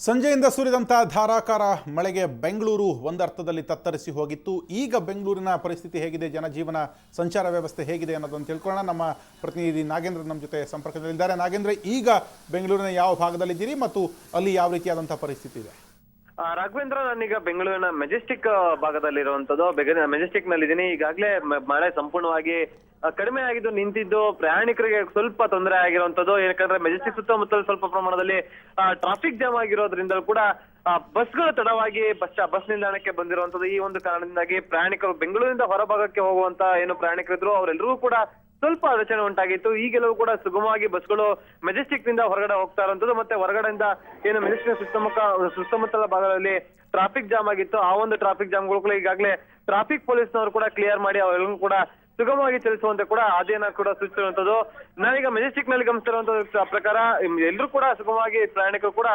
ಸಂಜೆಯಿಂದ ಸುರಿದಂತಹ ಧಾರಾಕಾರ ಮಳೆಗೆ ಬೆಂಗಳೂರು ಒಂದರ್ಥದಲ್ಲಿ ತತ್ತರಿಸಿ ಹೋಗಿತ್ತು. ಈಗ ಬೆಂಗಳೂರಿನ ಪರಿಸ್ಥಿತಿ ಹೇಗಿದೆ, ಜನಜೀವನ ಸಂಚಾರ ವ್ಯವಸ್ಥೆ ಹೇಗಿದೆ ಅನ್ನೋದನ್ನು ತಿಳ್ಕೊಳ್ಳೋಣ. ನಮ್ಮ ಪ್ರತಿನಿಧಿ ನಾಗೇಂದ್ರ ನಮ್ಮ ಜೊತೆ ಸಂಪರ್ಕದಲ್ಲಿದ್ದಾರೆ. ನಾಗೇಂದ್ರ, ಈಗ ಬೆಂಗಳೂರಿನ ಯಾವ ಭಾಗದಲ್ಲಿದ್ದೀರಿ ಮತ್ತು ಅಲ್ಲಿ ಯಾವ ರೀತಿಯಾದಂತಹ ಪರಿಸ್ಥಿತಿ ಇದೆ? ರಾಘವೇಂದ್ರ, ನಾನೀಗ ಬೆಂಗಳೂರಿನ ಮೆಜೆಸ್ಟಿಕ್ ಭಾಗದಲ್ಲಿರುವಂತದ್ದು. ಮೆಜೆಸ್ಟಿಕ್ ನಲ್ಲಿದ್ದೀನಿ. ಈಗಾಗಲೇ ಮಳೆ ಸಂಪೂರ್ಣವಾಗಿ ಕಡಿಮೆ ಆಗಿದ್ದು ನಿಂತಿದ್ದು ಪ್ರಯಾಣಿಕರಿಗೆ ಸ್ವಲ್ಪ ತೊಂದರೆ ಆಗಿರುವಂತದ್ದು. ಯಾಕಂದ್ರೆ ಮೆಜೆಸ್ಟಿಕ್ ಸುತ್ತಮುತ್ತಲು ಸ್ವಲ್ಪ ಪ್ರಮಾಣದಲ್ಲಿ ಟ್ರಾಫಿಕ್ ಜಾಮ್ ಆಗಿರೋದ್ರಿಂದ ಕೂಡ ಬಸ್ಗಳು ತಡವಾಗಿ ಬಸ್ ನಿಲ್ದಾಣಕ್ಕೆ ಬಂದಿರುವಂತದ್ದು. ಈ ಒಂದು ಕಾರಣದಿಂದಾಗಿ ಪ್ರಯಾಣಿಕರು ಬೆಂಗಳೂರಿನಿಂದ ಹೊರಭಾಗಕ್ಕೆ ಹೋಗುವಂತ ಏನು ಪ್ರಯಾಣಿಕರಿದ್ರು ಅವರೆಲ್ಲರೂ ಕೂಡ ಸ್ವಲ್ಪ ಅಡಚಣೆ ಉಂಟಾಗಿತ್ತು. ಈಗೆಲ್ಲವೂ ಕೂಡ ಸುಗಮವಾಗಿ ಬಸ್ಗಳು ಮೆಜೆಸ್ಟಿಕ್ ನಿಂದ ಹೊರಗಡೆ ಹೋಗ್ತಾ ಇರುವಂತದ್ದು. ಮತ್ತೆ ಹೊರಗಡೆಯಿಂದ ಏನು ಮೆಜೆಸ್ಟಿಕ್ ಸುತ್ತಮುತ್ತಲ ಭಾಗದಲ್ಲಿ ಟ್ರಾಫಿಕ್ ಜಾಮ್ ಆಗಿತ್ತು. ಆ ಒಂದು ಟ್ರಾಫಿಕ್ ಜಾಮ್ಗಳು ಕೂಡ ಈಗಾಗಲೇ ಟ್ರಾಫಿಕ್ ಪೊಲೀಸ್ನವರು ಕೂಡ ಕ್ಲಿಯರ್ ಮಾಡಿ ಅವರೆಲ್ಲರೂ ಕೂಡ ಸುಗಮವಾಗಿ ಚಲಿಸುವಂತೆ ಕೂಡ ಆದೇಶ ಕೂಡ ಸೂಚಿಸಿರುವಂತದ್ದು. ನಾವೀಗ ಮೆಜೆಸ್ಟಿಕ್ ನಲ್ಲಿ ಗಮನಿಸಿರುವಂತಹ ಪ್ರಕಾರ ಎಲ್ಲರೂ ಕೂಡ ಸುಗಮವಾಗಿ ಪ್ರಯಾಣಿಕರು ಕೂಡ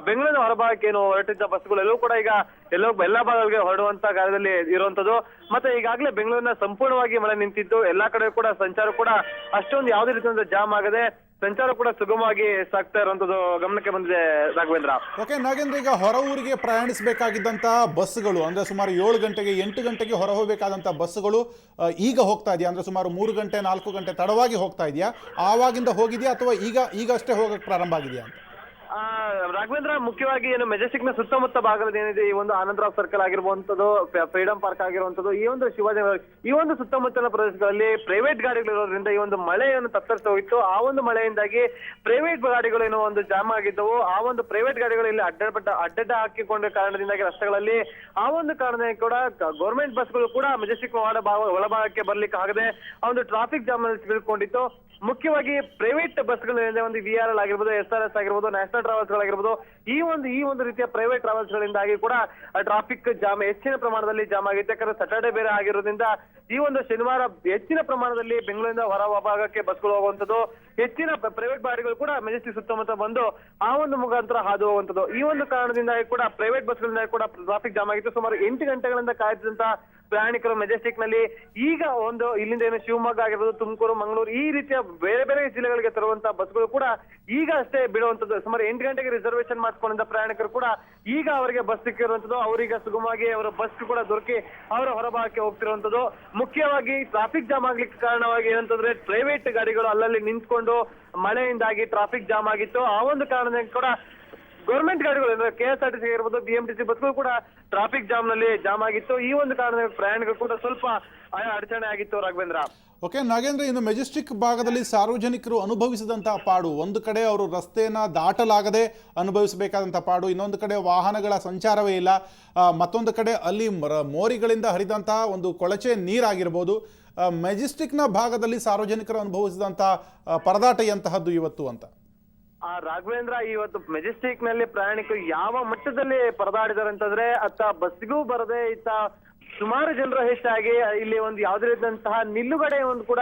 ಬೆಂಗಳೂರಿನ ಹೊರಭಾಗಕ್ಕೆ ಏನು ಹೊರಟಿದ್ದ ಬಸ್ಗಳು ಎಲ್ಲವೂ ಕೂಡ ಈಗ ಎಲ್ಲಾ ಭಾಗಗಳಿಗೆ ಹೊರಡುವಂತ ಕಾರ್ಯದಲ್ಲಿ ಇರುವಂತದ್ದು. ಮತ್ತೆ ಈಗಾಗಲೇ ಬೆಂಗಳೂರಿನ ಸಂಪೂರ್ಣವಾಗಿ ಮಳೆ ನಿಂತಿದ್ದು ಎಲ್ಲಾ ಕಡೆ ಕೂಡ ಸಂಚಾರ ಕೂಡ ಅಷ್ಟೊಂದು ಯಾವುದೇ ರೀತಿಯಿಂದ ಜಾಮ್ ಆಗದೆ ಸಂಚಾರ ಕೂಡ ಸುಗಮವಾಗಿ ಸಾಗ್ತಾ ಇರುವಂತದ್ದು ಗಮನಕ್ಕೆ ಬಂದಿದೆ ರಾಘವೇಂದ್ರ. ಓಕೆ ನಾಗೇಂದ್ರ, ಈಗ ಹೊರ ಊರಿಗೆ ಪ್ರಯಾಣಿಸಬೇಕಾಗಿದ್ದಂತಹ ಬಸ್ಗಳು ಅಂದ್ರೆ ಸುಮಾರು 7 ಗಂಟೆಗೆ 8 ಗಂಟೆಗೆ ಹೊರ ಹೋಗಬೇಕಾದಂತಹ ಬಸ್ಗಳು ಈಗ ಹೋಗ್ತಾ ಇದೆಯಾ? ಅಂದ್ರೆ ಸುಮಾರು 3 ಗಂಟೆ 4 ಗಂಟೆ ತಡವಾಗಿ ಹೋಗ್ತಾ ಇದೆಯಾ? ಆವಾಗಿಂದ ಹೋಗಿದೆಯಾ ಅಥವಾ ಈಗ ಅಷ್ಟೇ ಹೋಗಕ್ಕೆ ಪ್ರಾರಂಭ ಆಗಿದೆಯಾ ಅಂತ? ರಾಘವೇಂದ್ರ, ಮುಖ್ಯವಾಗಿ ಏನು ಮೆಜೆಸ್ಟಿಕ್ ನ ಸುತ್ತಮುತ್ತ ಭಾಗದಲ್ಲಿ ಏನಿದೆ, ಈ ಒಂದು ಆನಂದರಾವ್ ಸರ್ಕಲ್ ಆಗಿರುವಂತದ್ದು, ಫ್ರೀಡಂ ಪಾರ್ಕ್ ಆಗಿರುವಂತದ್ದು, ಈ ಒಂದು ಶಿವಾಜಿ ಈ ಒಂದು ಸುತ್ತಮುತ್ತಲ ಪ್ರದೇಶಗಳಲ್ಲಿ ಪ್ರೈವೇಟ್ ಗಾಡಿಗಳಿರೋದ್ರಿಂದ ಈ ಒಂದು ಮಳೆಯನ್ನು ತತ್ತರಿಸಿ ಹೋಗಿತ್ತು. ಆ ಒಂದು ಮಳೆಯಿಂದಾಗಿ ಪ್ರೈವೇಟ್ ಗಾಡಿಗಳು ಏನೋ ಒಂದು ಜಾಮ್ ಆಗಿದ್ದವು. ಆ ಒಂದು ಪ್ರೈವೇಟ್ ಗಾಡಿಗಳು ಇಲ್ಲಿ ಅಡ್ಡ ಹಾಕಿಕೊಂಡ ಕಾರಣದಿಂದಾಗಿ ರಸ್ತೆಗಳಲ್ಲಿ ಆ ಒಂದು ಕಾರಣದಿಂದ ಕೂಡ ಗೌರ್ಮೆಂಟ್ ಬಸ್ಗಳು ಕೂಡ ಮೆಜೆಸ್ಟಿಕ್ ಒಳಭಾಗಕ್ಕೆ ಬರ್ಲಿಕ್ಕೆ ಆಗದೆ ಆ ಒಂದು ಟ್ರಾಫಿಕ್ ಜಾಮ್ ನಲ್ಲಿ ಸಿಲುಕೊಂಡಿತ್ತು. ಮುಖ್ಯವಾಗಿ ಪ್ರೈವೇಟ್ ಬಸ್ಗಳಿಂದ ಒಂದು VRL ಆಗಿರ್ಬೋದು, SRS ಆಗಿರ್ಬೋದು, ನ್ಯಾಷನಲ್ ಟ್ರಾವೆಲ್ಸ್ ಗಳಾಗಿರ್ಬೋದು, ಈ ಒಂದು ರೀತಿಯ ಪ್ರೈವೇಟ್ ಟ್ರಾವೆಲ್ಸ್ ಗಳಿಂದಾಗಿ ಕೂಡ ಟ್ರಾಫಿಕ್ ಜಾಮ್ ಹೆಚ್ಚಿನ ಪ್ರಮಾಣದಲ್ಲಿ ಜಾಮ್ ಆಗಿತ್ತು. ಯಾಕಂದ್ರೆ ಸ್ಯಾಟರ್ಡೆ ಬೇರೆ ಆಗಿರೋದ್ರಿಂದ ಈ ಒಂದು ಶನಿವಾರ ಹೆಚ್ಚಿನ ಪ್ರಮಾಣದಲ್ಲಿ ಬೆಂಗಳೂರಿನಿಂದ ಹೊರ ಭಾಗಕ್ಕೆ ಬಸ್ಗಳು ಹೋಗುವಂತದ್ದು, ಹೆಚ್ಚಿನ ಪ್ರೈವೇಟ್ ಗಾಡಿಗಳು ಕೂಡ ಮೆಜೆಸ್ಟಿಕ್ ಸುತ್ತಮುತ್ತ ಬಂದು ಆ ಒಂದು ಮುಖಾಂತರ ಹಾದು ಹೋಗುವಂತದ್ದು. ಈ ಒಂದು ಕಾರಣದಿಂದಾಗಿ ಕೂಡ ಪ್ರೈವೇಟ್ ಬಸ್ಗಳಿಂದ ಕೂಡ ಟ್ರಾಫಿಕ್ ಜಾಮ್ ಆಗಿತ್ತು. ಸುಮಾರು 8 ಗಂಟೆಗಳಿಂದ ಕಾಯ್ದಿದ್ದಂತ ಪ್ರಯಾಣಿಕರು ಮೆಜೆಸ್ಟಿಕ್ ನಲ್ಲಿ ಈಗ ಒಂದು ಇಲ್ಲಿಂದ ಏನು ಶಿವಮೊಗ್ಗ ಆಗಿರ್ಬೋದು, ತುಮಕೂರು, ಮಂಗಳೂರು ಈ ರೀತಿಯ ಬೇರೆ ಬೇರೆ ಜಿಲ್ಲೆಗಳಿಗೆ ತರುವಂತಹ ಬಸ್ಗಳು ಕೂಡ ಈಗ ಅಷ್ಟೇ ಬಿಡುವಂತದ್ದು. ಸುಮಾರು 8 ಗಂಟೆಗೆ ರಿಸರ್ವೇಶನ್ ಮಾಡಿಕೊಂಡಿದ್ದ ಪ್ರಯಾಣಿಕರು ಕೂಡ ಈಗ ಅವರಿಗೆ ಬಸ್ ಸಿಕ್ಕಿರುವಂತದ್ದು. ಅವರೀಗ ಸುಗಮವಾಗಿ ಅವರ ಬಸ್ ಕೂಡ ದೊರಕಿ ಅವರ ಹೊರಭಾಗಕ್ಕೆ ಹೋಗ್ತಿರುವಂತದ್ದು. ಮುಖ್ಯವಾಗಿ ಟ್ರಾಫಿಕ್ ಜಾಮ್ ಆಗ್ಲಿಕ್ಕೆ ಕಾರಣವಾಗಿ ಏನಂತಂದ್ರೆ ಪ್ರೈವೇಟ್ ಗಾಡಿಗಳು ಅಲ್ಲಲ್ಲಿ ನಿಂತ್ಕೊಂಡು ಮಳೆಯಿಂದಾಗಿ ಟ್ರಾಫಿಕ್ ಜಾಮ್ ಆಗಿತ್ತು. ಆ ಒಂದು ಕಾರಣದಿಂದ ಕೂಡ ಗೌರ್ಮೆಂಟ್ ಗಾಡಿಗಳು ಅಂದ್ರೆ KSRTC ಆಗಿರ್ಬೋದು, BMTC ಬಸ್ಗಳು ಕೂಡ ಟ್ರಾಫಿಕ್ ಜಾಮ್ ನಲ್ಲಿ ಜಾಮ್ ಆಗಿತ್ತು. ಈ ಒಂದು ಕಾರಣದಿಂದ ಪ್ರಯಾಣಿಕರು ಕೂಡ ಸ್ವಲ್ಪ ಅಡಚಣೆ ಆಗಿತ್ತು ರಾಘವೇಂದ್ರ. ಓಕೆ ನಾಗೇಂದ್ರ, ಇನ್ನು ಮೆಜೆಸ್ಟಿಕ್ ಭಾಗದಲ್ಲಿ ಸಾರ್ವಜನಿಕರು ಅನುಭವಿಸಿದಂತಹ ಪಾಡು, ಒಂದು ಕಡೆ ಅವರು ರಸ್ತೆಯನ್ನು ದಾಟಲಾಗದೆ ಅನುಭವಿಸಬೇಕಾದಂಥ ಪಾಡು, ಇನ್ನೊಂದು ಕಡೆ ವಾಹನಗಳ ಸಂಚಾರವೇ ಇಲ್ಲ, ಮತ್ತೊಂದು ಕಡೆ ಅಲ್ಲಿ ಮೋರಿಗಳಿಂದ ಹರಿದಂತಹ ಒಂದು ಕೊಳಚೆ ನೀರಾಗಿರ್ಬೋದು. ಮೆಜೆಸ್ಟಿಕ್ನ ಭಾಗದಲ್ಲಿ ಸಾರ್ವಜನಿಕರು ಅನುಭವಿಸಿದಂಥ ಪರದಾಟ ಎಂತಹದ್ದು ಇವತ್ತು ಅಂತ? ರಾಘವೇಂದ್ರ, ಇವತ್ತು ಮೆಜೆಸ್ಟಿಕ್ ನಲ್ಲಿ ಪ್ರಯಾಣಿಕರು ಯಾವ ಮಟ್ಟದಲ್ಲಿ ಪರದಾಡಿದಾರೆ ಅಂತಂದ್ರೆ ಅತ್ತ ಬಸ್ಸಿಗೂ ಬರದೆ ಇತ್ತ ಸುಮಾರು ಜನರು ಹೆಚ್ಚಾಗಿ ಇಲ್ಲಿ ಒಂದು ಯಾವುದೇ ರೀತಿಯಂತಹ ನಿಲ್ಲುಗಡೆ ಒಂದು ಕೂಡ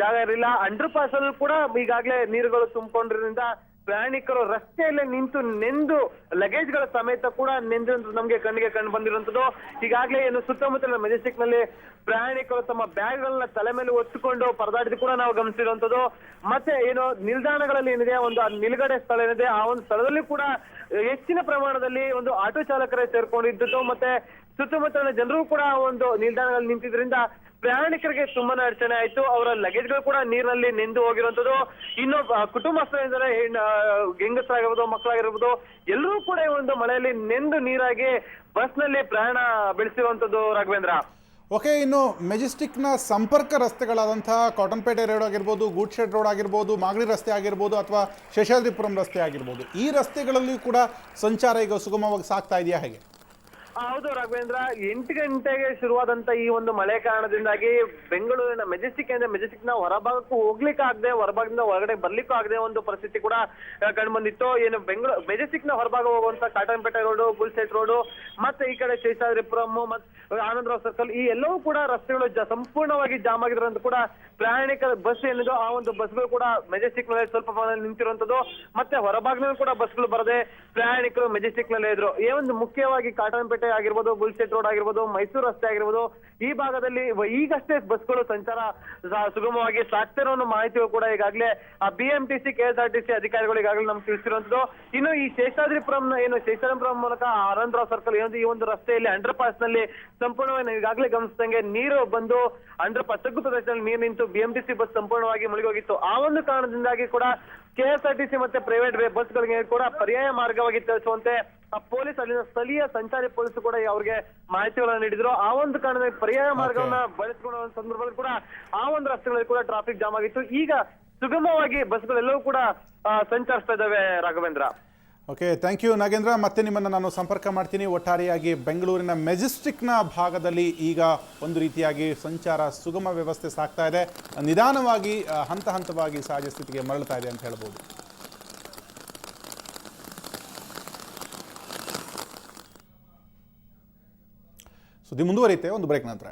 ಜಾಗ ಇರಲಿಲ್ಲ. ಅಂಡರ್ ಪಾಸ್ ಅಲ್ಲೂ ಕೂಡ ಈಗಾಗಲೇ ನೀರುಗಳು ತುಂಬಿಕೊಂಡಿರೋದ್ರಿಂದ ಪ್ರಯಾಣಿಕರು ರಸ್ತೆಯಲ್ಲೇ ನಿಂತು ನೆಂದು ಲಗೇಜ್ಗಳ ಸಮೇತ ಕೂಡ ನೆಂದು ನಮ್ಗೆ ಕಣ್ಣಿಗೆ ಕಂಡು ಬಂದಿರುವಂತದ್ದು. ಈಗಾಗಲೇ ಏನು ಸುತ್ತಮುತ್ತಲ ಮೆಜೆಸ್ಟಿಕ್ ನಲ್ಲಿ ಪ್ರಯಾಣಿಕರು ತಮ್ಮ ಬ್ಯಾಗ್ಗಳನ್ನ ತಲೆ ಮೇಲೆ ಒತ್ತುಕೊಂಡು ಪರದಾಡಿದ ಕೂಡ ನಾವು ಗಮನಿಸಿರುವಂತದ್ದು. ಮತ್ತೆ ಏನು ನಿಲ್ದಾಣಗಳಲ್ಲಿ ಏನಿದೆ ಒಂದು ನಿಲುಗಡೆ ಸ್ಥಳ ಏನಿದೆ, ಆ ಒಂದು ಸ್ಥಳದಲ್ಲಿ ಕೂಡ ಹೆಚ್ಚಿನ ಪ್ರಮಾಣದಲ್ಲಿ ಒಂದು ಆಟೋ ಚಾಲಕರೇ ಸೇರ್ಕೊಂಡಿದ್ದು. ಮತ್ತೆ ಸುತ್ತಮುತ್ತಲಿನ ಜನರು ಕೂಡ ಒಂದು ನಿಲ್ದಾಣಗಳಲ್ಲಿ ನಿಂತಿದ್ರಿಂದ ಪ್ರಯಾಣಿಕರಿಗೆ ತುಂಬಾನೇ ಅಡಚಣೆ ಆಯ್ತು. ಅವರ ಲಗೇಜ್ಗಳು ಕೂಡ ನೀರಿನಲ್ಲಿ ನೆಂದು ಹೋಗಿರುವಂತದ್ದು. ಇನ್ನು ಕುಟುಂಬಸ್ಥರಿಂದ ಹೆಂಗಸರಾಗಿರ್ಬೋದು, ಮಕ್ಕಳಾಗಿರ್ಬೋದು, ಎಲ್ಲರೂ ಕೂಡ ಈ ಒಂದು ಮಳೆಯಲ್ಲಿ ನೆಂದು ನೀರಾಗಿ ಬಸ್ ನಲ್ಲಿ ಪ್ರಯಾಣ ಬೆಳೆಸಿರುವಂತದ್ದು ರಾಘವೇಂದ್ರ. ಓಕೆ, ಇನ್ನು ಮೆಜೆಸ್ಟಿಕ್ನ ಸಂಪರ್ಕ ರಸ್ತೆಗಳಾದಂತಹ ಕಾಟನ್ಪೇಟೆ ರೋಡ್ ಆಗಿರ್ಬೋದು, ಗೂಡ್ಶೆಡ್ ರೋಡ್ ಆಗಿರ್ಬೋದು, ಮಾಗಡಿ ರಸ್ತೆ ಆಗಿರ್ಬೋದು ಅಥವಾ ಶೇಷಾದ್ರಿಪುರಂ ರಸ್ತೆ ಆಗಿರ್ಬೋದು, ಈ ರಸ್ತೆಗಳಲ್ಲಿ ಕೂಡ ಸಂಚಾರ ಈಗ ಸುಗಮವಾಗಿ ಸಾಗ್ತಾ ಇದೆಯಾ ಹೇಗೆ? ಹೌದು ರಾಘವೇಂದ್ರ, 8 ಗಂಟೆಗೆ ಶುರುವಾದಂತ ಈ ಒಂದು ಮಳೆ ಕಾರಣದಿಂದಾಗಿ ಬೆಂಗಳೂರಿನ ಮೆಜೆಸ್ಟಿಕ್ ನ ಹೊರಭಾಗಕ್ಕೂ ಹೋಗ್ಲಿಕ್ಕೆ ಆಗದೆ, ಹೊರಭಾಗದಿಂದ ಹೊರಗಡೆ ಬರ್ಲಿಕ್ಕೂ ಆಗದೆ ಒಂದು ಪರಿಸ್ಥಿತಿ ಕೂಡ ಕಂಡು ಬಂದಿತ್ತು. ಏನು ಮೆಜೆಸ್ಟಿಕ್ ನ ಹೊರಭಾಗ ಹೋಗುವಂತ ಕಾಟನ್ಪೇಟೆ ರೋಡ್, ಗುಲ್ಸೆಟ್ ರೋಡ್, ಮತ್ತೆ ಈ ಕಡೆ ಶೇಷಾದ್ರಿಪುರಂ ಮತ್ತೆ ಆನಂದರಾವ್ ಸರ್ಕಲ್, ಈ ಎಲ್ಲವೂ ಕೂಡ ರಸ್ತೆಗಳು ಸಂಪೂರ್ಣವಾಗಿ ಜಾಮ್ ಆಗಿರೋದ್ರಿಂದ ಕೂಡ ಪ್ರಯಾಣಿಕರ ಬಸ್ ಏನಿದೆ ಆ ಒಂದು ಬಸ್ಗಳು ಕೂಡ ಮೆಜೆಸ್ಟಿಕ್ ನಲ್ಲಿ ಸ್ವಲ್ಪ ನಿಂತಿರುವಂತದ್ದು. ಮತ್ತೆ ಹೊರಭಾಗದಲ್ಲಿ ಕೂಡ ಬಸ್ಗಳು ಬರದೆ ಪ್ರಯಾಣಿಕರು ಮೆಜೆಸ್ಟಿಕ್ ನಲ್ಲೇ ಇದ್ರು. ಈ ಒಂದು ಮುಖ್ಯವಾಗಿ ಕಾಟನ್ಪೇಟೆ ಆಗಿರ್ಬೋದು, ಬುಲ್ಶೆಟ್ ರೋಡ್ ಆಗಿರ್ಬೋದು, ಮೈಸೂರು ರಸ್ತೆ ಆಗಿರ್ಬೋದು, ಈ ಭಾಗದಲ್ಲಿ ಈಗಷ್ಟೇ ಬಸ್ಗಳು ಸಂಚಾರ ಸುಗಮವಾಗಿ ಸಾಗ್ತಾ ಇರೋ ಮಾಹಿತಿಯು ಕೂಡ ಈಗಾಗಲೇ BMTC KSRTC ಅಧಿಕಾರಿಗಳು ಈಗಾಗಲೇ ನಮ್ಗೆ ತಿಳಿಸಿರುವಂತದ್ದು. ಇನ್ನು ಈ ಶೇಷಾದ್ರಿಪುರಂ ಮೂಲಕ ಆನಂದರಾವ್ ಸರ್ಕಲ್ ಈ ಒಂದು ರಸ್ತೆಯಲ್ಲಿ ಅಂಡರ್ ಪಾಸ್ ನಲ್ಲಿ ಸಂಪೂರ್ಣವಾಗಿ ನಾವು ಈಗಾಗಲೇ ಗಮನಿಸಿದಂಗೆ ನೀರು ಬಂದು ಅಂಡರ್ ಪಾಸ್ ತಗ್ಗು ಪ್ರದೇಶದಲ್ಲಿ ನೀರು ನಿಂತು BMTC ಬಸ್ ಸಂಪೂರ್ಣವಾಗಿ ಮುಳುಗೋಗಿತ್ತು. ಆ ಒಂದು ಕಾರಣದಿಂದಾಗಿ ಕೂಡ KSRTC ಮತ್ತೆ ಪ್ರೈವೇಟ್ ಬಸ್ಗಳಿಗೆ ಕೂಡ ಪರ್ಯಾಯ ಮಾರ್ಗವಾಗಿ ತರಿಸುವಂತೆ ಪೊಲೀಸ್ ಅಲ್ಲಿನ ಸ್ಥಳೀಯ ಸಂಚಾರಿ ಪೊಲೀಸ್ ಕೂಡ ಅವ್ರಿಗೆ ಮಾಹಿತಿಗಳನ್ನು ನೀಡಿದ್ರು. ಆ ಒಂದು ಕಾರಣದಿಂದ ಪರ್ಯಾಯ ಮಾರ್ಗವನ್ನ ಬಳಸಿಕೊಳ್ಳುವ ಸಂದರ್ಭದಲ್ಲಿ ಕೂಡ ಆ ಒಂದು ರಸ್ತೆಗಳಲ್ಲಿ ಕೂಡ ಟ್ರಾಫಿಕ್ ಜಾಮ್ ಆಗಿತ್ತು. ಈಗ ಸುಗಮವಾಗಿ ಬಸ್ಗಳೆಲ್ಲವೂ ಕೂಡ ಸಂಚರಿಸ್ತಾ ಇದ್ದಾವೆ Raghavendra. Okay, thank you Nagendra. ಮತ್ತೆ ನಿಮ್ಮನ್ನು ನಾನು ಸಂಪರ್ಕ ಮಾಡ್ತೀನಿ. ಒಟ್ಟಾರೆಯಾಗಿ ಬೆಂಗಳೂರಿನ ಮೆಜೆಸ್ಟಿಕ್ನ ಭಾಗದಲ್ಲಿ ಈಗ ಒಂದು ರೀತಿಯಾಗಿ ಸಂಚಾರ ಸುಗಮ ವ್ಯವಸ್ಥೆ ಸಾಗ್ತಾ ಇದೆ, ನಿಧಾನವಾಗಿ ಹಂತ ಹಂತವಾಗಿ ಸಹಜ ಸ್ಥಿತಿಗೆ ಮರಳ್ತಾ ಇದೆ ಅಂತ ಹೇಳ್ಬೋದು. ಸುದ್ದಿ ಮುಂದುವರಿಯುತ್ತೆ ಒಂದು ಬ್ರೇಕ್ ನಂತರ.